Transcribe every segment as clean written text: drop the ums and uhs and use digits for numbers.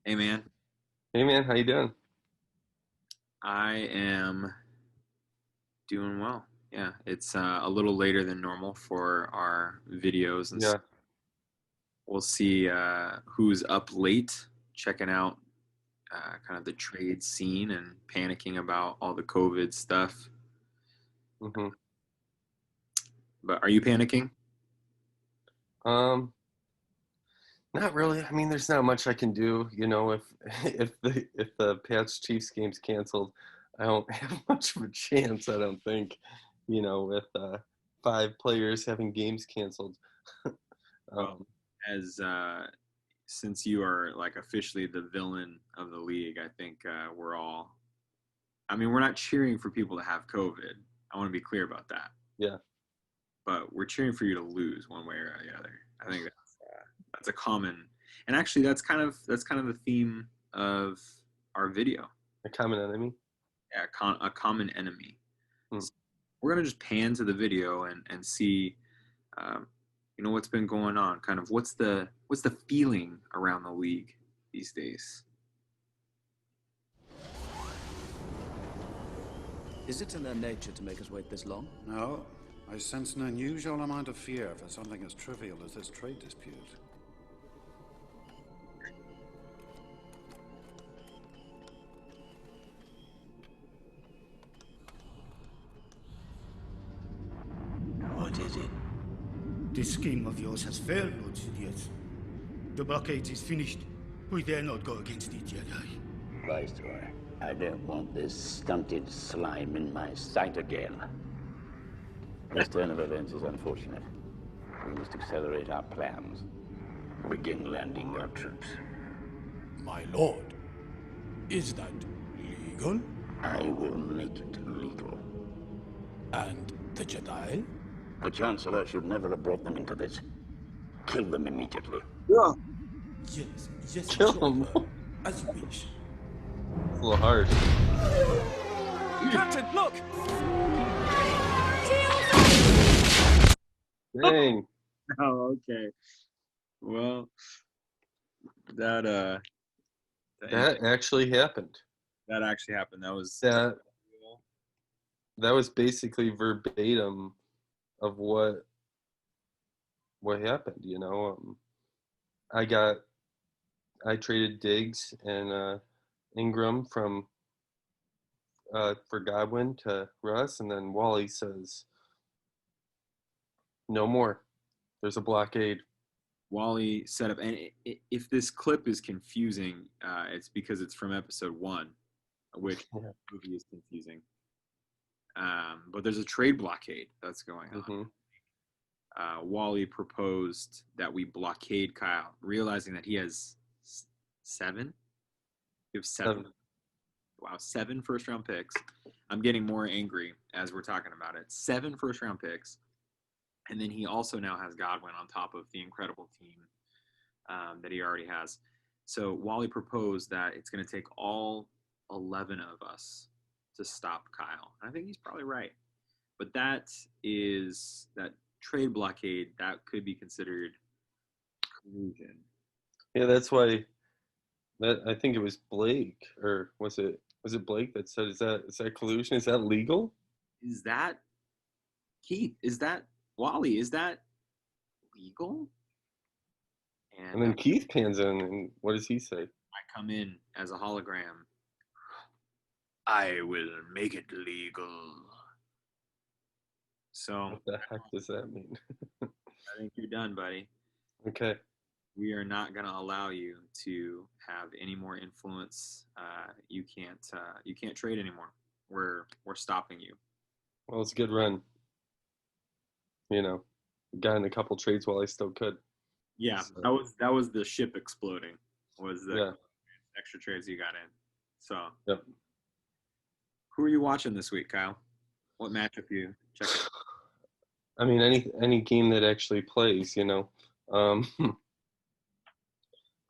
Hey man, Hey man, how you doing? I am doing well. Yeah, it's a little later than normal for our videos, and so Yeah, we'll see who's up late, checking out kind of the trade scene and panicking about all the COVID stuff. hmm But are you panicking? Um, not really. I mean, there's not much I can do. If if the Pats Chiefs game's canceled, I don't have much of a chance. I don't think. With five players having games canceled. Well, Um, as since you are like officially the villain of the league, I think we're all. I mean, we're not cheering for people to have COVID. I want to be clear about that. yeah, But we're cheering for you to lose one way or the other. I think that's a common, and actually that's kind of the theme of our video. a common enemy. Yeah, a common enemy. Hmm. So we're gonna just pan to the video and see, um, what's been going on. Kind of what's the feeling around the league these days. Is it in their nature to make us wait this long? No, I sense an unusual amount of fear for something as trivial as this trade dispute. What is it? This scheme of yours has failed, Lord Sidious. The blockade is finished. We dare not go against the Jedi. Viceroy, I don't want this stunted slime in my sight again. This turn of events is unfortunate. We must accelerate our plans. Begin landing our troops. My lord, is that legal? I will make it legal. And the Jedi? The Chancellor should never have brought them into this. Kill them immediately. Yeah. Yes, Kill my him. lord. As you wish. It's a little harsh. Captain, look! Dang, Oh, okay. Well, that that, that actually happened. that actually happened. That That that was basically verbatim of what happened. I got I traded Diggs and Ingram for Godwin to Russ, and then Wally says, "No more. There's a blockade." Wally set up. And if this clip is confusing, it's because it's from episode one, which Yeah. movie is confusing. But there's a trade blockade that's going on. hmm Wally proposed that we blockade Kyle, realizing that he has seven. You have seven. Seven. Wow, seven first round picks. I'm getting more angry as we're talking about it. Seven first round picks. And then he also now has Godwin on top of the incredible team that he already has. So Wally proposed that it's going to take all 11 of us to stop Kyle. I think he's probably right. But that trade blockade that could be considered collusion. Yeah, that's why that I think it was Blake, or was it Blake that said, "Is that collusion? Is that legal?" Is that Keith? Is that Wally? Is that legal? And And then Keith pans in, and what does he say? I come in as a hologram. I will make it legal. So What the heck does that mean? I think you're done, buddy. Okay. We are not going to allow you to have any more influence. You can't trade anymore. We're stopping you. Well, it's a good run. You know, got in a couple trades while I still could. Yeah, So, that was the ship exploding. Was the yeah. extra trades you got in. So Yep. who are you watching this week, Kyle? What matchup you checking? I mean, any game that actually plays, Um,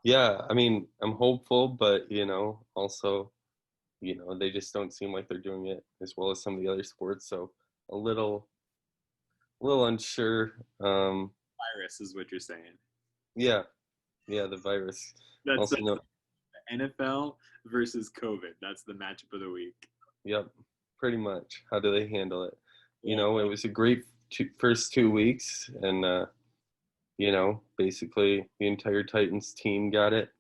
yeah. I mean, I'm hopeful, but also, they just don't seem like they're doing it as well as some of the other sports. So a little unsure. Virus is what you're saying. Yeah, yeah, the virus. That's Also, the no, NFL versus COVID. That's the matchup of the week. Yep, pretty much. How do they handle it? You Yeah. know, it was a great first 2 weeks, and you know, basically the entire Titans team got it,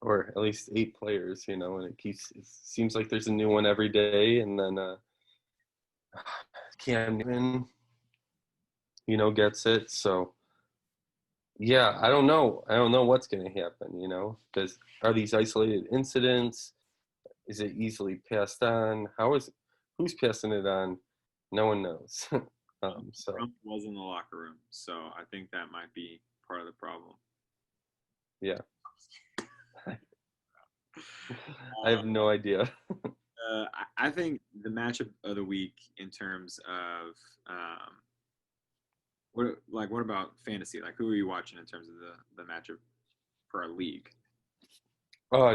or at least 8 players. You know, and it seems like there's a new one every day, and then Cam Newton, you know, gets it. So yeah, I don't know. I don't know what's going to happen. You know, because are these isolated incidents? Is it easily passed on? Who's passing it on? No one knows. So Trump was in the locker room, so I think that might be part of the problem. yeah, I have no idea. I think the matchup of the week in terms of what about fantasy? Like, who are you watching in terms of the matchup for our league?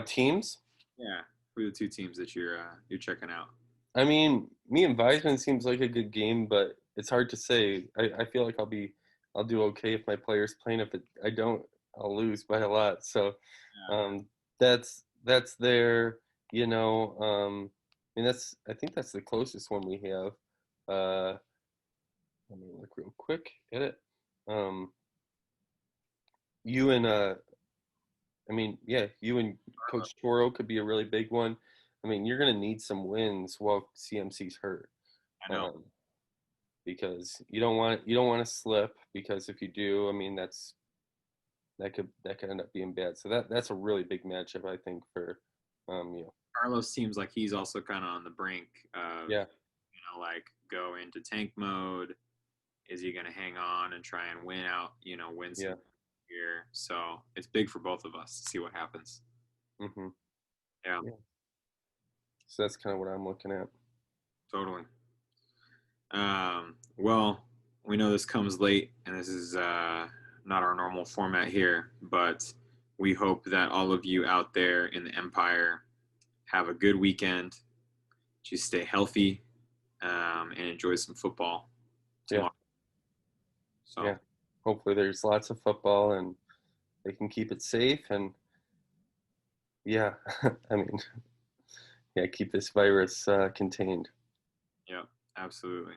Teams. Yeah, who are the two teams that you're checking out? I mean, me and Weisman seems like a good game, but it's hard to say. I feel like I'll do okay if my player's playing. If I don't, I'll lose by a lot. So that's there. You know, I mean I think that's the closest one we have. Let me look real quick at it. You and I mean, yeah, you and Coach Toro could be a really big one. I mean, you're gonna need some wins while CMC's hurt. I know. Because you don't want to slip, because if you do, I mean that could end up being bad. So that's a really big matchup, I think, for you know. Carlos seems like he's also kind of on the brink of Yeah. like go into tank mode. Is he going to hang on and try and win some here? So it's big for both of us to see what happens. Mhm. Yeah. So that's kind of what I'm looking at. Totally. Well, we know this comes late, and this is not our normal format here, but we hope that all of you out there in the Empire have a good weekend. Just stay healthy and enjoy some football tomorrow. So. Yeah. Hopefully there's lots of football and they can keep it safe, and yeah, I mean, yeah, keep this virus contained. Yeah, absolutely.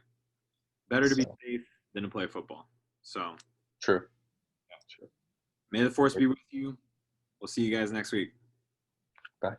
Better to be safe than to play football. So True. may the force be with you. We'll see you guys next week. Bye.